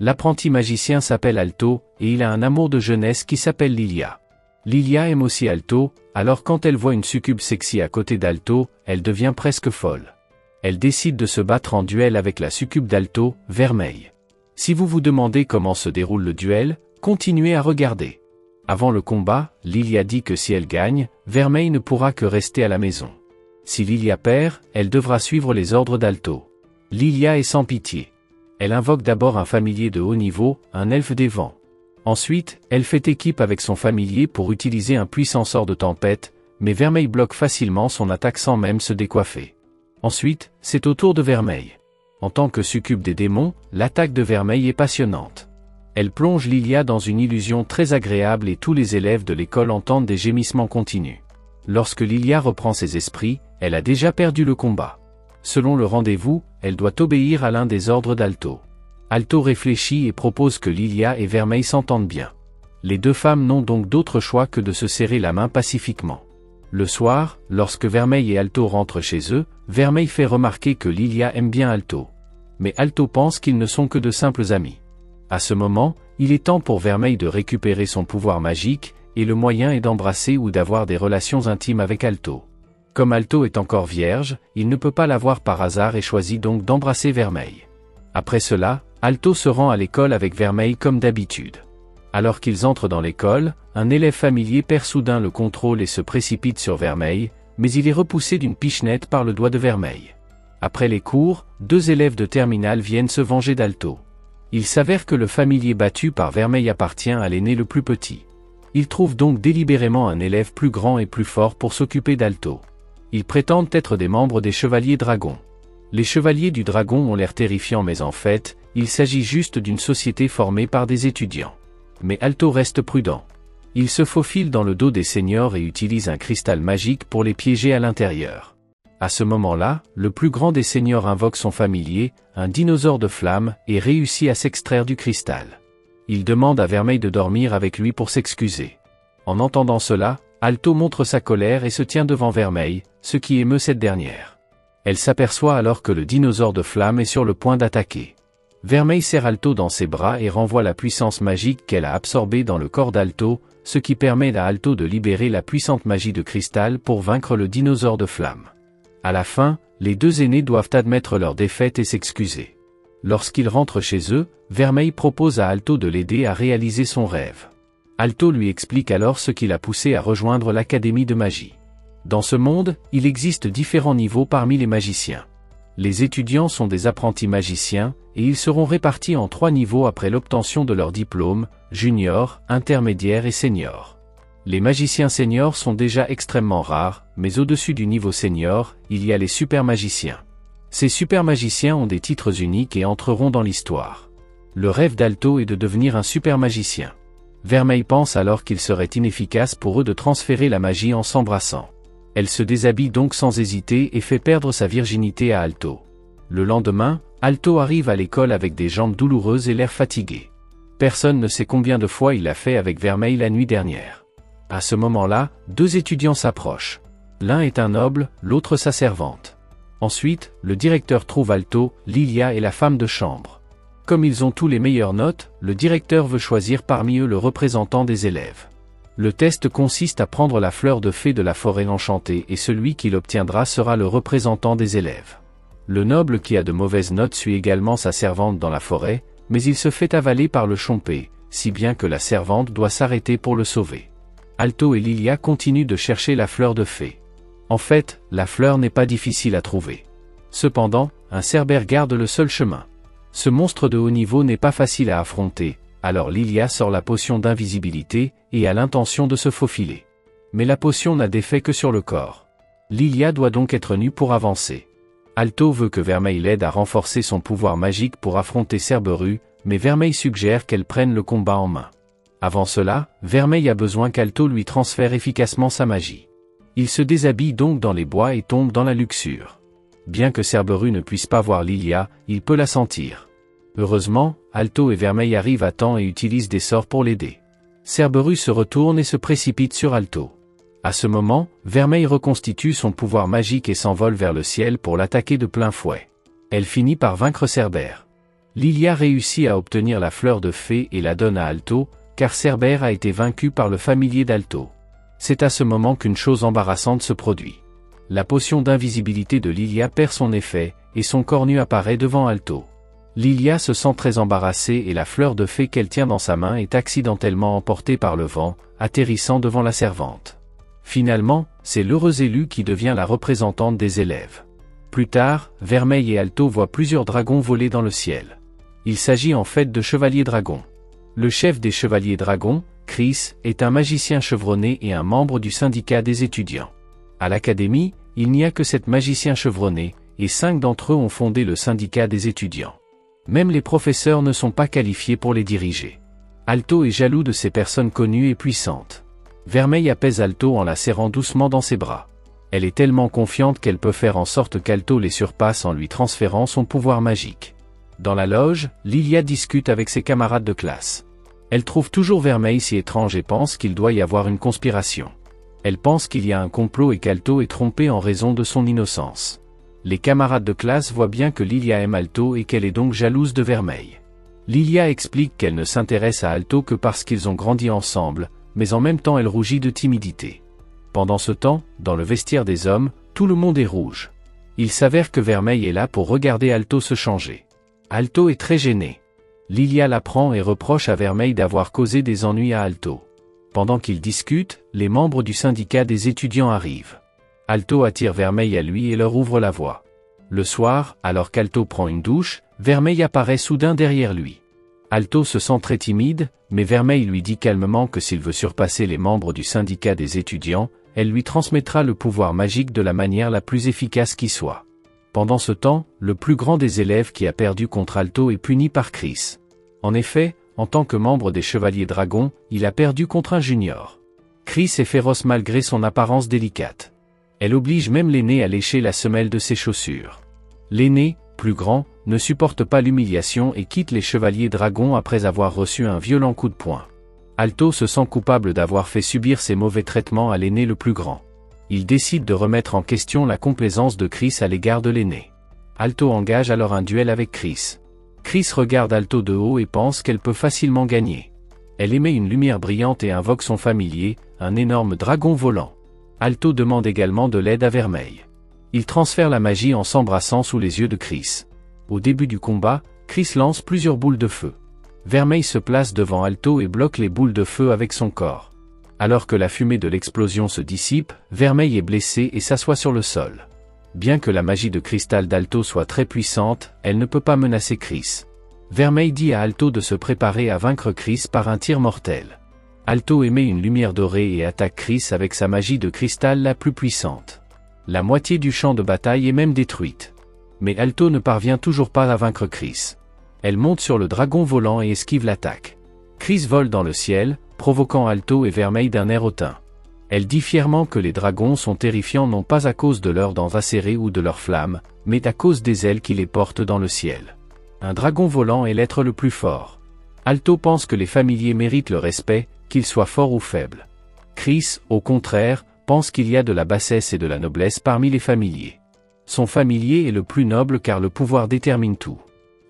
L'apprenti magicien s'appelle Alto, et il a un amour de jeunesse qui s'appelle Lilia. Lilia aime aussi Alto, alors quand elle voit une succube sexy à côté d'Alto, elle devient presque folle. Elle décide de se battre en duel avec la succube d'Alto, Vermeil. Si vous vous demandez comment se déroule le duel, continuez à regarder. Avant le combat, Lilia dit que si elle gagne, Vermeil ne pourra que rester à la maison. Si Lilia perd, elle devra suivre les ordres d'Alto. Lilia est sans pitié. Elle invoque d'abord un familier de haut niveau, un elfe des vents. Ensuite, elle fait équipe avec son familier pour utiliser un puissant sort de tempête, mais Vermeil bloque facilement son attaque sans même se décoiffer. Ensuite, c'est au tour de Vermeil. En tant que succube des démons, l'attaque de Vermeil est passionnante. Elle plonge Lilia dans une illusion très agréable et tous les élèves de l'école entendent des gémissements continus. Lorsque Lilia reprend ses esprits, elle a déjà perdu le combat. Selon le rendez-vous, elle doit obéir à l'un des ordres d'Alto. Alto réfléchit et propose que Lilia et Vermeil s'entendent bien. Les deux femmes n'ont donc d'autre choix que de se serrer la main pacifiquement. Le soir, lorsque Vermeil et Alto rentrent chez eux, Vermeil fait remarquer que Lilia aime bien Alto. Mais Alto pense qu'ils ne sont que de simples amis. À ce moment, il est temps pour Vermeil de récupérer son pouvoir magique, et le moyen est d'embrasser ou d'avoir des relations intimes avec Alto. Comme Alto est encore vierge, il ne peut pas l'avoir par hasard et choisit donc d'embrasser Vermeil. Après cela, Alto se rend à l'école avec Vermeil comme d'habitude. Alors qu'ils entrent dans l'école, un élève familier perd soudain le contrôle et se précipite sur Vermeil, mais il est repoussé d'une pichenette par le doigt de Vermeil. Après les cours, deux élèves de terminale viennent se venger d'Alto. Il s'avère que le familier battu par Vermeil appartient à l'aîné le plus petit. Ils trouvent donc délibérément un élève plus grand et plus fort pour s'occuper d'Alto. Ils prétendent être des membres des Chevaliers Dragons. Les Chevaliers du Dragon ont l'air terrifiants mais en fait, il s'agit juste d'une société formée par des étudiants. Mais Alto reste prudent. Il se faufile dans le dos des seniors et utilise un cristal magique pour les piéger à l'intérieur. À ce moment-là, le plus grand des seniors invoque son familier, un dinosaure de flamme, et réussit à s'extraire du cristal. Il demande à Vermeil de dormir avec lui pour s'excuser. En entendant cela, Alto montre sa colère et se tient devant Vermeil, ce qui émeut cette dernière. Elle s'aperçoit alors que le dinosaure de flamme est sur le point d'attaquer. Vermeil serre Alto dans ses bras et renvoie la puissance magique qu'elle a absorbée dans le corps d'Alto, ce qui permet à Alto de libérer la puissante magie de cristal pour vaincre le dinosaure de flamme. À la fin, les deux aînés doivent admettre leur défaite et s'excuser. Lorsqu'ils rentrent chez eux, Vermeil propose à Alto de l'aider à réaliser son rêve. Alto lui explique alors ce qui l'a poussé à rejoindre l'Académie de magie. Dans ce monde, il existe différents niveaux parmi les magiciens. Les étudiants sont des apprentis magiciens, et ils seront répartis en 3 niveaux après l'obtention de leur diplôme, junior, intermédiaire et senior. Les magiciens seniors sont déjà extrêmement rares, mais au-dessus du niveau senior, il y a les super magiciens. Ces super magiciens ont des titres uniques et entreront dans l'histoire. Le rêve d'Alto est de devenir un super magicien. Vermeil pense alors qu'il serait inefficace pour eux de transférer la magie en s'embrassant. Elle se déshabille donc sans hésiter et fait perdre sa virginité à Alto. Le lendemain, Alto arrive à l'école avec des jambes douloureuses et l'air fatigué. Personne ne sait combien de fois il l'a fait avec Vermeil la nuit dernière. À ce moment-là, 2 étudiants s'approchent. L'un est un noble, l'autre sa servante. Ensuite, le directeur trouve Alto, Lilia et la femme de chambre. Comme ils ont tous les meilleures notes, le directeur veut choisir parmi eux le représentant des élèves. Le test consiste à prendre la fleur de fée de la forêt enchantée et celui qui l'obtiendra sera le représentant des élèves. Le noble qui a de mauvaises notes suit également sa servante dans la forêt, mais il se fait avaler par le chompé, si bien que la servante doit s'arrêter pour le sauver. Alto et Lilia continuent de chercher la fleur de fée. En fait, la fleur n'est pas difficile à trouver. Cependant, un cerbère garde le seul chemin. Ce monstre de haut niveau n'est pas facile à affronter, alors Lilia sort la potion d'invisibilité, et a l'intention de se faufiler. Mais la potion n'a d'effet que sur le corps. Lilia doit donc être nue pour avancer. Alto veut que Vermeil l'aide à renforcer son pouvoir magique pour affronter Cerberus, mais Vermeil suggère qu'elle prenne le combat en main. Avant cela, Vermeil a besoin qu'Alto lui transfère efficacement sa magie. Il se déshabille donc dans les bois et tombe dans la luxure. Bien que Cerberus ne puisse pas voir Lilia, il peut la sentir. Heureusement, Alto et Vermeil arrivent à temps et utilisent des sorts pour l'aider. Cerberus se retourne et se précipite sur Alto. À ce moment, Vermeil reconstitue son pouvoir magique et s'envole vers le ciel pour l'attaquer de plein fouet. Elle finit par vaincre Cerbère. Lilia réussit à obtenir la fleur de fée et la donne à Alto, car Cerbère a été vaincu par le familier d'Alto. C'est à ce moment qu'une chose embarrassante se produit. La potion d'invisibilité de Lilia perd son effet, et son corps nu apparaît devant Alto. Lilia se sent très embarrassée et la fleur de fée qu'elle tient dans sa main est accidentellement emportée par le vent, atterrissant devant la servante. Finalement, c'est l'heureuse élue qui devient la représentante des élèves. Plus tard, Vermeil et Alto voient plusieurs dragons voler dans le ciel. Il s'agit en fait de chevaliers dragons. Le chef des chevaliers dragons, Chris, est un magicien chevronné et un membre du syndicat des étudiants. À l'académie, il n'y a que 7 magiciens chevronnés, et 5 d'entre eux ont fondé le syndicat des étudiants. Même les professeurs ne sont pas qualifiés pour les diriger. Alto est jaloux de ces personnes connues et puissantes. Vermeil apaise Alto en la serrant doucement dans ses bras. Elle est tellement confiante qu'elle peut faire en sorte qu'Alto les surpasse en lui transférant son pouvoir magique. Dans la loge, Lilia discute avec ses camarades de classe. Elle trouve toujours Vermeil si étrange et pense qu'il doit y avoir une conspiration. Elle pense qu'il y a un complot et qu'Alto est trompé en raison de son innocence. Les camarades de classe voient bien que Lilia aime Alto et qu'elle est donc jalouse de Vermeil. Lilia explique qu'elle ne s'intéresse à Alto que parce qu'ils ont grandi ensemble, mais en même temps elle rougit de timidité. Pendant ce temps, dans le vestiaire des hommes, tout le monde est rouge. Il s'avère que Vermeil est là pour regarder Alto se changer. Alto est très gêné. Lilia l'apprend et reproche à Vermeil d'avoir causé des ennuis à Alto. Pendant qu'ils discutent, les membres du syndicat des étudiants arrivent. Alto attire Vermeil à lui et leur ouvre la voie. Le soir, alors qu'Alto prend une douche, Vermeil apparaît soudain derrière lui. Alto se sent très timide, mais Vermeil lui dit calmement que s'il veut surpasser les membres du syndicat des étudiants, elle lui transmettra le pouvoir magique de la manière la plus efficace qui soit. Pendant ce temps, le plus grand des élèves qui a perdu contre Alto est puni par Chris. En effet, en tant que membre des Chevaliers Dragons, il a perdu contre un junior. Chris est féroce malgré son apparence délicate. Elle oblige même l'aîné à lécher la semelle de ses chaussures. L'aîné, plus grand, ne supporte pas l'humiliation et quitte les Chevaliers Dragons après avoir reçu un violent coup de poing. Alto se sent coupable d'avoir fait subir ces mauvais traitements à l'aîné le plus grand. Il décide de remettre en question la complaisance de Chris à l'égard de l'aîné. Alto engage alors un duel avec Chris. Chris regarde Alto de haut et pense qu'elle peut facilement gagner. Elle émet une lumière brillante et invoque son familier, un énorme dragon volant. Alto demande également de l'aide à Vermeil. Il transfère la magie en s'embrassant sous les yeux de Chris. Au début du combat, Chris lance plusieurs boules de feu. Vermeil se place devant Alto et bloque les boules de feu avec son corps. Alors que la fumée de l'explosion se dissipe, Vermeil est blessé et s'assoit sur le sol. Bien que la magie de cristal d'Alto soit très puissante, elle ne peut pas menacer Chris. Vermeil dit à Alto de se préparer à vaincre Chris par un tir mortel. Alto émet une lumière dorée et attaque Chris avec sa magie de cristal la plus puissante. La moitié du champ de bataille est même détruite. Mais Alto ne parvient toujours pas à vaincre Chris. Elle monte sur le dragon volant et esquive l'attaque. Chris vole dans le ciel, provoquant Alto et Vermeil d'un air hautain. Elle dit fièrement que les dragons sont terrifiants non pas à cause de leurs dents acérées ou de leurs flammes, mais à cause des ailes qui les portent dans le ciel. Un dragon volant est l'être le plus fort. Alto pense que les familiers méritent le respect, qu'ils soient forts ou faibles. Chris, au contraire, pense qu'il y a de la bassesse et de la noblesse parmi les familiers. Son familier est le plus noble car le pouvoir détermine tout.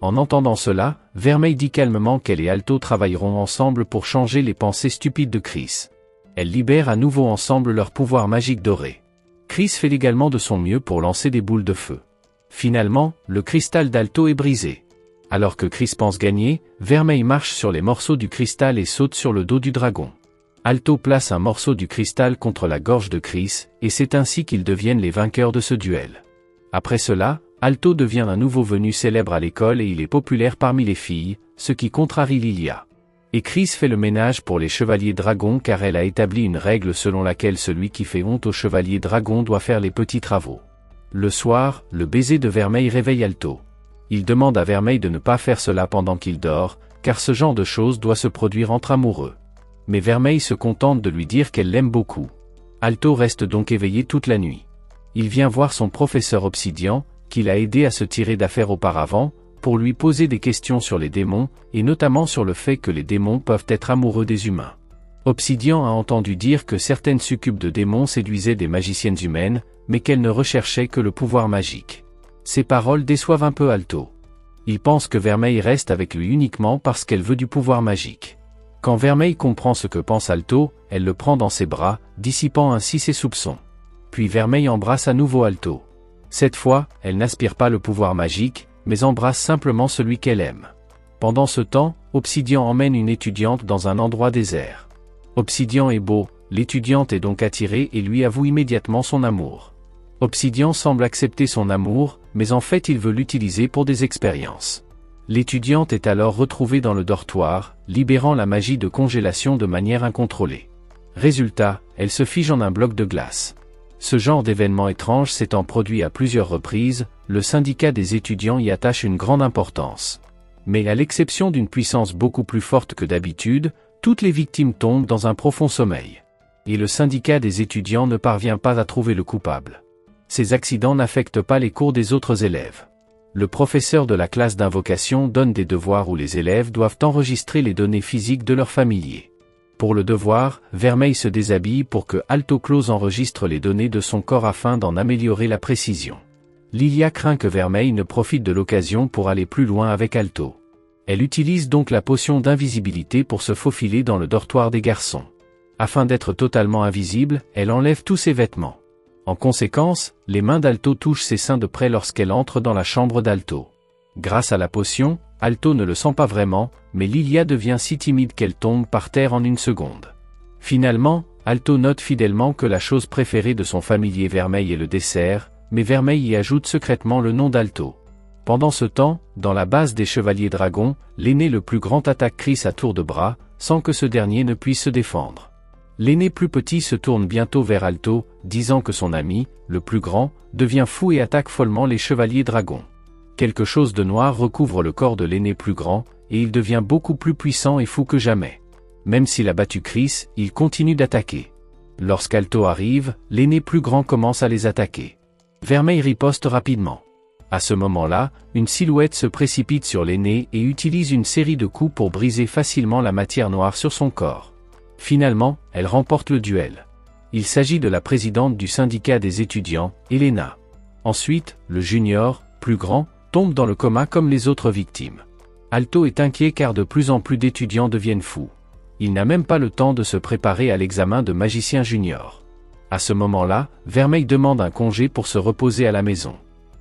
En entendant cela, Vermeil dit calmement qu'elle et Alto travailleront ensemble pour changer les pensées stupides de Chris. Elles libèrent à nouveau ensemble leur pouvoir magique doré. Chris fait également de son mieux pour lancer des boules de feu. Finalement, le cristal d'Alto est brisé. Alors que Chris pense gagner, Vermeil marche sur les morceaux du cristal et saute sur le dos du dragon. Alto place un morceau du cristal contre la gorge de Chris, et c'est ainsi qu'ils deviennent les vainqueurs de ce duel. Après cela, Alto devient un nouveau venu célèbre à l'école et il est populaire parmi les filles, ce qui contrarie Lilia. Et Chris fait le ménage pour les chevaliers dragons car elle a établi une règle selon laquelle celui qui fait honte aux chevaliers dragons doit faire les petits travaux. Le soir, le baiser de Vermeil réveille Alto. Il demande à Vermeil de ne pas faire cela pendant qu'il dort, car ce genre de choses doit se produire entre amoureux. Mais Vermeil se contente de lui dire qu'elle l'aime beaucoup. Alto reste donc éveillé toute la nuit. Il vient voir son professeur Obsidian, qu'il a aidé à se tirer d'affaire auparavant, pour lui poser des questions sur les démons, et notamment sur le fait que les démons peuvent être amoureux des humains. Obsidian a entendu dire que certaines succubes de démons séduisaient des magiciennes humaines, mais qu'elles ne recherchaient que le pouvoir magique. Ces paroles déçoivent un peu Alto. Il pense que Vermeil reste avec lui uniquement parce qu'elle veut du pouvoir magique. Quand Vermeil comprend ce que pense Alto, elle le prend dans ses bras, dissipant ainsi ses soupçons. Puis Vermeil embrasse à nouveau Alto. Cette fois, elle n'aspire pas le pouvoir magique, mais embrasse simplement celui qu'elle aime. Pendant ce temps, Obsidian emmène une étudiante dans un endroit désert. Obsidian est beau, l'étudiante est donc attirée et lui avoue immédiatement son amour. Obsidian semble accepter son amour, mais en fait il veut l'utiliser pour des expériences. L'étudiante est alors retrouvée dans le dortoir, libérant la magie de congélation de manière incontrôlée. Résultat, elle se fige en un bloc de glace. Ce genre d'événement étrange s'étant produit à plusieurs reprises, le syndicat des étudiants y attache une grande importance. Mais à l'exception d'une puissance beaucoup plus forte que d'habitude, toutes les victimes tombent dans un profond sommeil. Et le syndicat des étudiants ne parvient pas à trouver le coupable. Ces accidents n'affectent pas les cours des autres élèves. Le professeur de la classe d'invocation donne des devoirs où les élèves doivent enregistrer les données physiques de leurs familiers. Pour le devoir, Vermeil se déshabille pour que Alto Close enregistre les données de son corps afin d'en améliorer la précision. Lilia craint que Vermeil ne profite de l'occasion pour aller plus loin avec Alto. Elle utilise donc la potion d'invisibilité pour se faufiler dans le dortoir des garçons. Afin d'être totalement invisible, elle enlève tous ses vêtements. En conséquence, les mains d'Alto touchent ses seins de près lorsqu'elle entre dans la chambre d'Alto. Grâce à la potion, Alto ne le sent pas vraiment, mais Lilia devient si timide qu'elle tombe par terre en une seconde. Finalement, Alto note fidèlement que la chose préférée de son familier Vermeil est le dessert, mais Vermeil y ajoute secrètement le nom d'Alto. Pendant ce temps, dans la base des Chevaliers Dragons, l'aîné le plus grand attaque Chris à tour de bras, sans que ce dernier ne puisse se défendre. L'aîné plus petit se tourne bientôt vers Alto, disant que son ami, le plus grand, devient fou et attaque follement les Chevaliers Dragons. Quelque chose de noir recouvre le corps de l'aîné plus grand, et il devient beaucoup plus puissant et fou que jamais. Même s'il a battu Chris, il continue d'attaquer. Lorsqu'Alto arrive, l'aîné plus grand commence à les attaquer. Vermeil riposte rapidement. À ce moment-là, une silhouette se précipite sur l'aîné et utilise une série de coups pour briser facilement la matière noire sur son corps. Finalement, elle remporte le duel. Il s'agit de la présidente du syndicat des étudiants, Elena. Ensuite, le junior, plus grand, tombe dans le coma comme les autres victimes. Alto est inquiet car de plus en plus d'étudiants deviennent fous. Il n'a même pas le temps de se préparer à l'examen de magicien junior. À ce moment-là, Vermeil demande un congé pour se reposer à la maison.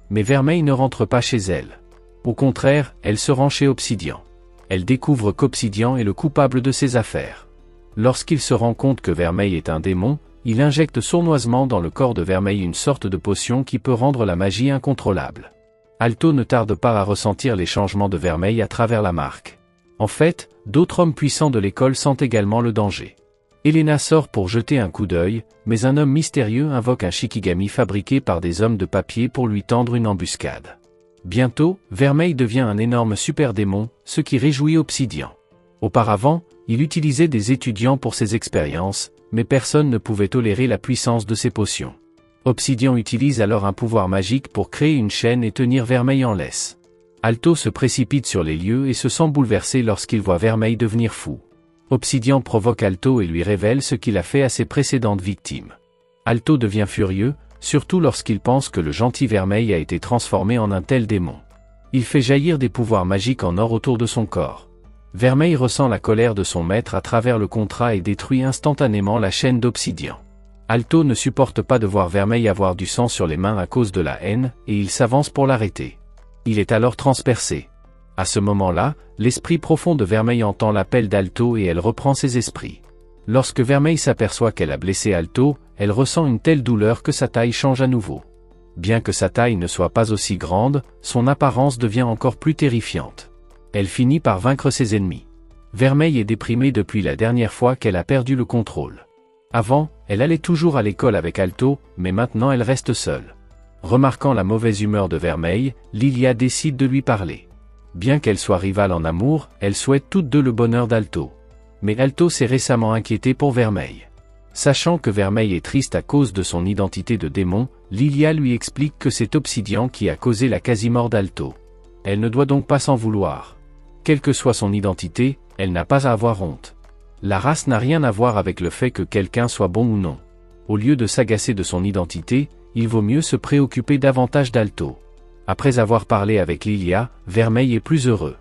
Mais Vermeil ne rentre pas chez elle. Au contraire, elle se rend chez Obsidian. Elle découvre qu'Obsidian est le coupable de ses affaires. Lorsqu'il se rend compte que Vermeil est un démon, il injecte sournoisement dans le corps de Vermeil une sorte de potion qui peut rendre la magie incontrôlable. Alto ne tarde pas à ressentir les changements de Vermeil à travers la marque. En fait, d'autres hommes puissants de l'école sentent également le danger. Elena sort pour jeter un coup d'œil, mais un homme mystérieux invoque un shikigami fabriqué par des hommes de papier pour lui tendre une embuscade. Bientôt, Vermeil devient un énorme super démon, ce qui réjouit Obsidian. Auparavant, il utilisait des étudiants pour ses expériences, mais personne ne pouvait tolérer la puissance de ses potions. Obsidian utilise alors un pouvoir magique pour créer une chaîne et tenir Vermeil en laisse. Alto se précipite sur les lieux et se sent bouleversé lorsqu'il voit Vermeil devenir fou. Obsidian provoque Alto et lui révèle ce qu'il a fait à ses précédentes victimes. Alto devient furieux, surtout lorsqu'il pense que le gentil Vermeil a été transformé en un tel démon. Il fait jaillir des pouvoirs magiques en or autour de son corps. Vermeil ressent la colère de son maître à travers le contrat et détruit instantanément la chaîne d'Obsidian. Alto ne supporte pas de voir Vermeil avoir du sang sur les mains à cause de la haine, et il s'avance pour l'arrêter. Il est alors transpercé. À ce moment-là, l'esprit profond de Vermeil entend l'appel d'Alto et elle reprend ses esprits. Lorsque Vermeil s'aperçoit qu'elle a blessé Alto, elle ressent une telle douleur que sa taille change à nouveau. Bien que sa taille ne soit pas aussi grande, son apparence devient encore plus terrifiante. Elle finit par vaincre ses ennemis. Vermeil est déprimée depuis la dernière fois qu'elle a perdu le contrôle. Avant, elle allait toujours à l'école avec Alto, mais maintenant elle reste seule. Remarquant la mauvaise humeur de Vermeil, Lilia décide de lui parler. Bien qu'elles soient rivales en amour, elles souhaitent toutes deux le bonheur d'Alto. Mais Alto s'est récemment inquiété pour Vermeil. Sachant que Vermeil est triste à cause de son identité de démon, Lilia lui explique que c'est Obsidian qui a causé la quasi-mort d'Alto. Elle ne doit donc pas s'en vouloir. Quelle que soit son identité, elle n'a pas à avoir honte. La race n'a rien à voir avec le fait que quelqu'un soit bon ou non. Au lieu de s'agacer de son identité, il vaut mieux se préoccuper davantage d'Alto. Après avoir parlé avec Lilia, Vermeil est plus heureux.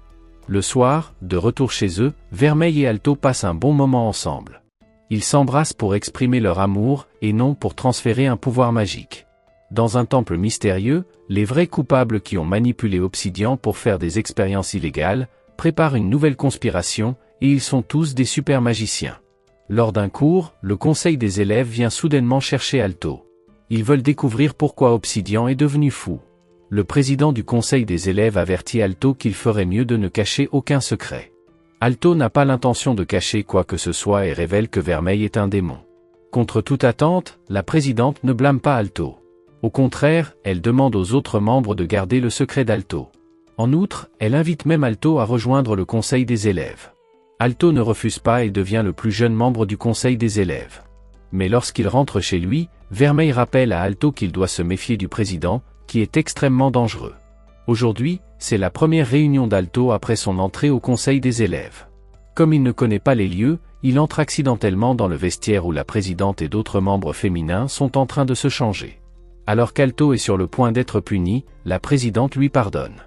Le soir, de retour chez eux, Vermeil et Alto passent un bon moment ensemble. Ils s'embrassent pour exprimer leur amour, et non pour transférer un pouvoir magique. Dans un temple mystérieux, les vrais coupables qui ont manipulé Obsidian pour faire des expériences illégales, préparent une nouvelle conspiration, et ils sont tous des super magiciens. Lors d'un cours, le conseil des élèves vient soudainement chercher Alto. Ils veulent découvrir pourquoi Obsidian est devenu fou. Le président du conseil des élèves avertit Alto qu'il ferait mieux de ne cacher aucun secret. Alto n'a pas l'intention de cacher quoi que ce soit et révèle que Vermeil est un démon. Contre toute attente, la présidente ne blâme pas Alto. Au contraire, elle demande aux autres membres de garder le secret d'Alto. En outre, elle invite même Alto à rejoindre le conseil des élèves. Alto ne refuse pas et devient le plus jeune membre du conseil des élèves. Mais lorsqu'il rentre chez lui, Vermeil rappelle à Alto qu'il doit se méfier du président, qui est extrêmement dangereux. Aujourd'hui, c'est la première réunion d'Alto après son entrée au conseil des élèves. Comme il ne connaît pas les lieux, il entre accidentellement dans le vestiaire où la présidente et d'autres membres féminins sont en train de se changer. Alors qu'Alto est sur le point d'être puni, la présidente lui pardonne.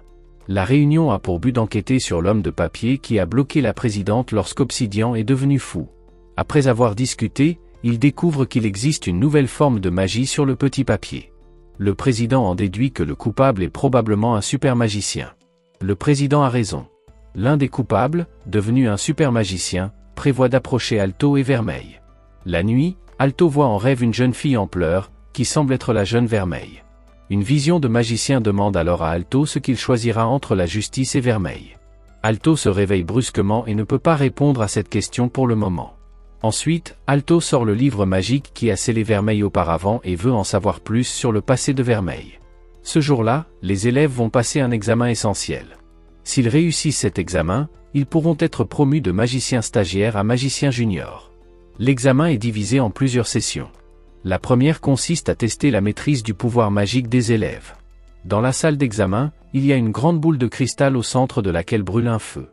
La réunion a pour but d'enquêter sur l'homme de papier qui a bloqué la présidente lorsqu'Obsidian est devenu fou. Après avoir discuté, il découvre qu'il existe une nouvelle forme de magie sur le petit papier. Le président en déduit que le coupable est probablement un super magicien. Le président a raison. L'un des coupables, devenu un super magicien, prévoit d'approcher Alto et Vermeil. La nuit, Alto voit en rêve une jeune fille en pleurs, qui semble être la jeune Vermeil. Une vision de magicien demande alors à Alto ce qu'il choisira entre la justice et Vermeil. Alto se réveille brusquement et ne peut pas répondre à cette question pour le moment. Ensuite, Alto sort le livre magique qui a scellé Vermeil auparavant et veut en savoir plus sur le passé de Vermeil. Ce jour-là, les élèves vont passer un examen essentiel. S'ils réussissent cet examen, ils pourront être promus de magicien stagiaire à magicien junior. L'examen est divisé en plusieurs sessions. La première consiste à tester la maîtrise du pouvoir magique des élèves. Dans la salle d'examen, il y a une grande boule de cristal au centre de laquelle brûle un feu.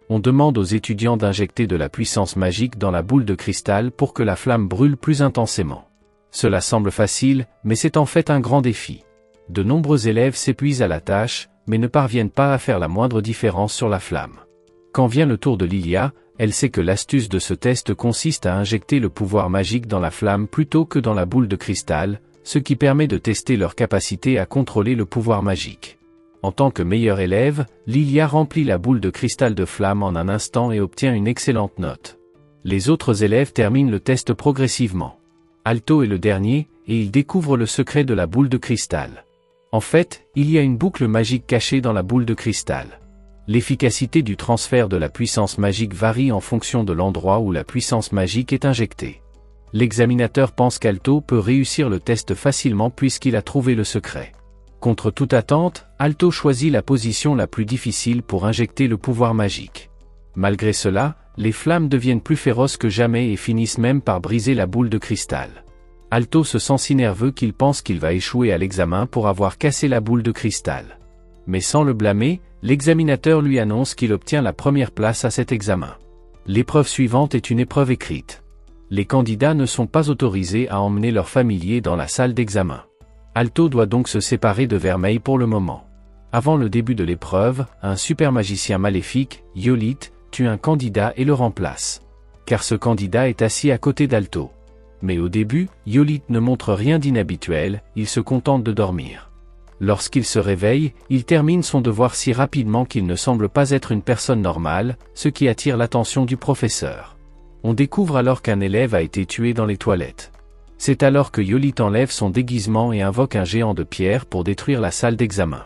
On demande aux étudiants d'injecter de la puissance magique dans la boule de cristal pour que la flamme brûle plus intensément. Cela semble facile, mais c'est en fait un grand défi. De nombreux élèves s'épuisent à la tâche, mais ne parviennent pas à faire la moindre différence sur la flamme. Quand vient le tour de Lilia, elle sait que l'astuce de ce test consiste à injecter le pouvoir magique dans la flamme plutôt que dans la boule de cristal, ce qui permet de tester leur capacité à contrôler le pouvoir magique. En tant que meilleur élève, Lilia remplit la boule de cristal de flamme en un instant et obtient une excellente note. Les autres élèves terminent le test progressivement. Alto est le dernier, et il découvre le secret de la boule de cristal. En fait, il y a une boucle magique cachée dans la boule de cristal. L'efficacité du transfert de la puissance magique varie en fonction de l'endroit où la puissance magique est injectée. L'examinateur pense qu'Alto peut réussir le test facilement puisqu'il a trouvé le secret. Contre toute attente, Alto choisit la position la plus difficile pour injecter le pouvoir magique. Malgré cela, les flammes deviennent plus féroces que jamais et finissent même par briser la boule de cristal. Alto se sent si nerveux qu'il pense qu'il va échouer à l'examen pour avoir cassé la boule de cristal. Mais sans le blâmer, l'examinateur lui annonce qu'il obtient la première place à cet examen. L'épreuve suivante est une épreuve écrite. Les candidats ne sont pas autorisés à emmener leurs familiers dans la salle d'examen. Alto doit donc se séparer de Vermeil pour le moment. Avant le début de l'épreuve, un super magicien maléfique, Yolite, tue un candidat et le remplace. Car ce candidat est assis à côté d'Alto. Mais au début, Yolite ne montre rien d'inhabituel, il se contente de dormir. Lorsqu'il se réveille, il termine son devoir si rapidement qu'il ne semble pas être une personne normale, ce qui attire l'attention du professeur. On découvre alors qu'un élève a été tué dans les toilettes. C'est alors que Yolite enlève son déguisement et invoque un géant de pierre pour détruire la salle d'examen.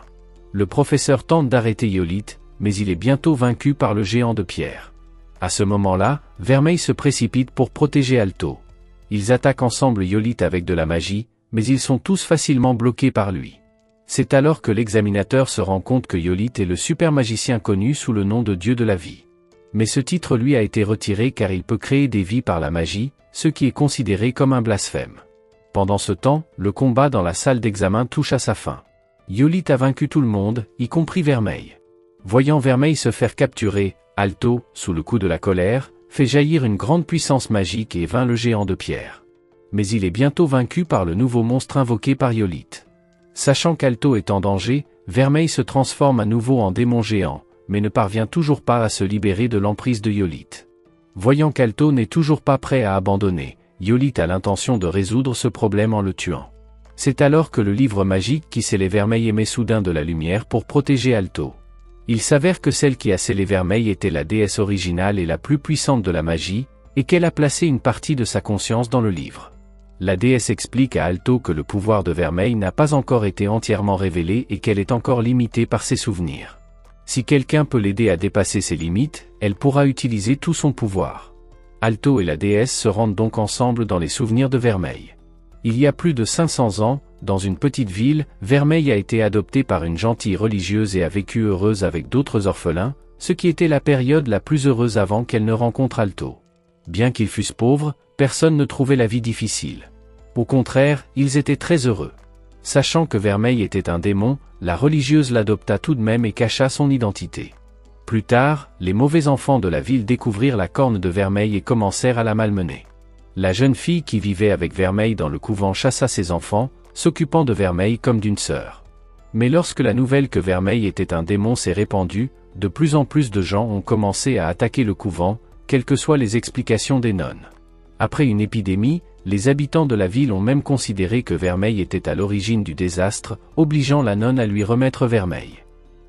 Le professeur tente d'arrêter Yolite, mais il est bientôt vaincu par le géant de pierre. À ce moment-là, Vermeil se précipite pour protéger Alto. Ils attaquent ensemble Yolite avec de la magie, mais ils sont tous facilement bloqués par lui. C'est alors que l'examinateur se rend compte que Yolite est le super magicien connu sous le nom de Dieu de la vie. Mais ce titre lui a été retiré car il peut créer des vies par la magie, ce qui est considéré comme un blasphème. Pendant ce temps, le combat dans la salle d'examen touche à sa fin. Yolite a vaincu tout le monde, y compris Vermeil. Voyant Vermeil se faire capturer, Alto, sous le coup de la colère, fait jaillir une grande puissance magique et vainc le géant de pierre. Mais il est bientôt vaincu par le nouveau monstre invoqué par Yolite. Sachant qu'Alto est en danger, Vermeil se transforme à nouveau en démon géant, mais ne parvient toujours pas à se libérer de l'emprise de Yolite. Voyant qu'Alto n'est toujours pas prêt à abandonner, Yolite a l'intention de résoudre ce problème en le tuant. C'est alors que le livre magique qui scellait Vermeil émet soudain de la lumière pour protéger Alto. Il s'avère que celle qui a scellé Vermeil était la déesse originale et la plus puissante de la magie, et qu'elle a placé une partie de sa conscience dans le livre. La déesse explique à Alto que le pouvoir de Vermeil n'a pas encore été entièrement révélé et qu'elle est encore limitée par ses souvenirs. Si quelqu'un peut l'aider à dépasser ses limites, elle pourra utiliser tout son pouvoir. Alto et la déesse se rendent donc ensemble dans les souvenirs de Vermeil. Il y a plus de 500 ans, dans une petite ville, Vermeil a été adopté par une gentille religieuse et a vécu heureuse avec d'autres orphelins, ce qui était la période la plus heureuse avant qu'elle ne rencontre Alto. Bien qu'ils fussent pauvres, personne ne trouvait la vie difficile. Au contraire, ils étaient très heureux. Sachant que Vermeil était un démon, la religieuse l'adopta tout de même et cacha son identité. Plus tard, les mauvais enfants de la ville découvrirent la corne de Vermeil et commencèrent à la malmener. La jeune fille qui vivait avec Vermeil dans le couvent chassa ses enfants, s'occupant de Vermeil comme d'une sœur. Mais lorsque la nouvelle que Vermeil était un démon s'est répandue, de plus en plus de gens ont commencé à attaquer le couvent, quelles que soient les explications des nonnes. Après une épidémie, les habitants de la ville ont même considéré que Vermeil était à l'origine du désastre, obligeant la nonne à lui remettre Vermeil.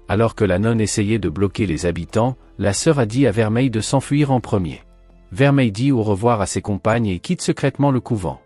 Alors que la nonne essayait de bloquer les habitants, la sœur a dit à Vermeil de s'enfuir en premier. Vermeil dit au revoir à ses compagnes et quitte secrètement le couvent.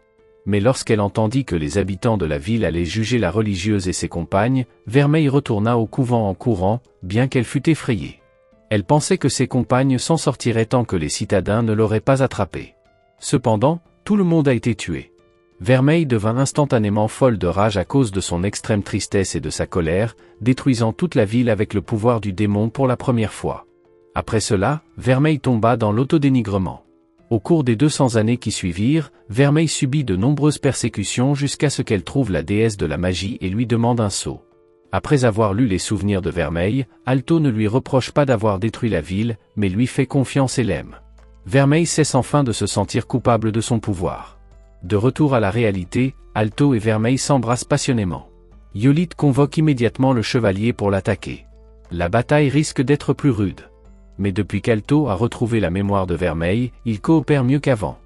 Mais lorsqu'elle entendit que les habitants de la ville allaient juger la religieuse et ses compagnes, Vermeil retourna au couvent en courant, bien qu'elle fût effrayée. Elle pensait que ses compagnes s'en sortiraient tant que les citadins ne l'auraient pas attrapée. Cependant, tout le monde a été tué. Vermeil devint instantanément folle de rage à cause de son extrême tristesse et de sa colère, détruisant toute la ville avec le pouvoir du démon pour la première fois. Après cela, Vermeil tomba dans l'autodénigrement. Au cours des 200 années qui suivirent, Vermeil subit de nombreuses persécutions jusqu'à ce qu'elle trouve la déesse de la magie et lui demande un sceau. Après avoir lu les souvenirs de Vermeil, Alto ne lui reproche pas d'avoir détruit la ville, mais lui fait confiance et l'aime. Vermeil cesse enfin de se sentir coupable de son pouvoir. De retour à la réalité, Alto et Vermeil s'embrassent passionnément. Yolite convoque immédiatement le chevalier pour l'attaquer. La bataille risque d'être plus rude. Mais depuis qu'Alto a retrouvé la mémoire de Vermeil, ils coopèrent mieux qu'avant.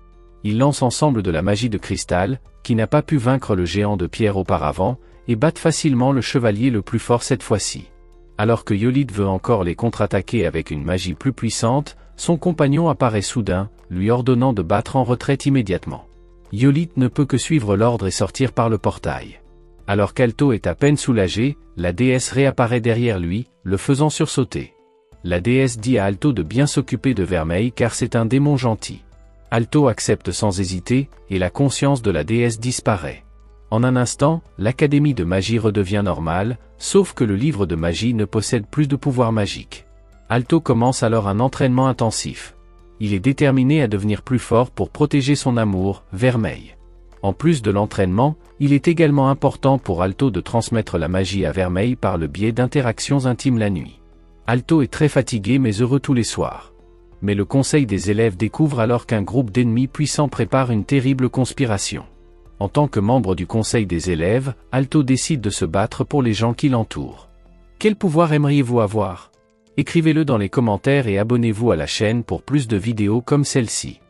Ils lancent ensemble de la magie de cristal, qui n'a pas pu vaincre le géant de pierre auparavant, et battent facilement le chevalier le plus fort cette fois-ci. Alors que Yolite veut encore les contre-attaquer avec une magie plus puissante, son compagnon apparaît soudain, lui ordonnant de battre en retraite immédiatement. Yolite ne peut que suivre l'ordre et sortir par le portail. Alors qu'Alto est à peine soulagé, la déesse réapparaît derrière lui, le faisant sursauter. La déesse dit à Alto de bien s'occuper de Vermeil car c'est un démon gentil. Alto accepte sans hésiter, et la conscience de la déesse disparaît. En un instant, l'académie de magie redevient normale, sauf que le livre de magie ne possède plus de pouvoir magique. Alto commence alors un entraînement intensif. Il est déterminé à devenir plus fort pour protéger son amour, Vermeil. En plus de l'entraînement, il est également important pour Alto de transmettre la magie à Vermeil par le biais d'interactions intimes la nuit. Alto est très fatigué mais heureux tous les soirs. Mais le conseil des élèves découvre alors qu'un groupe d'ennemis puissants prépare une terrible conspiration. En tant que membre du conseil des élèves, Alto décide de se battre pour les gens qui l'entourent. Quel pouvoir aimeriez-vous avoir ? Écrivez-le dans les commentaires et abonnez-vous à la chaîne pour plus de vidéos comme celle-ci.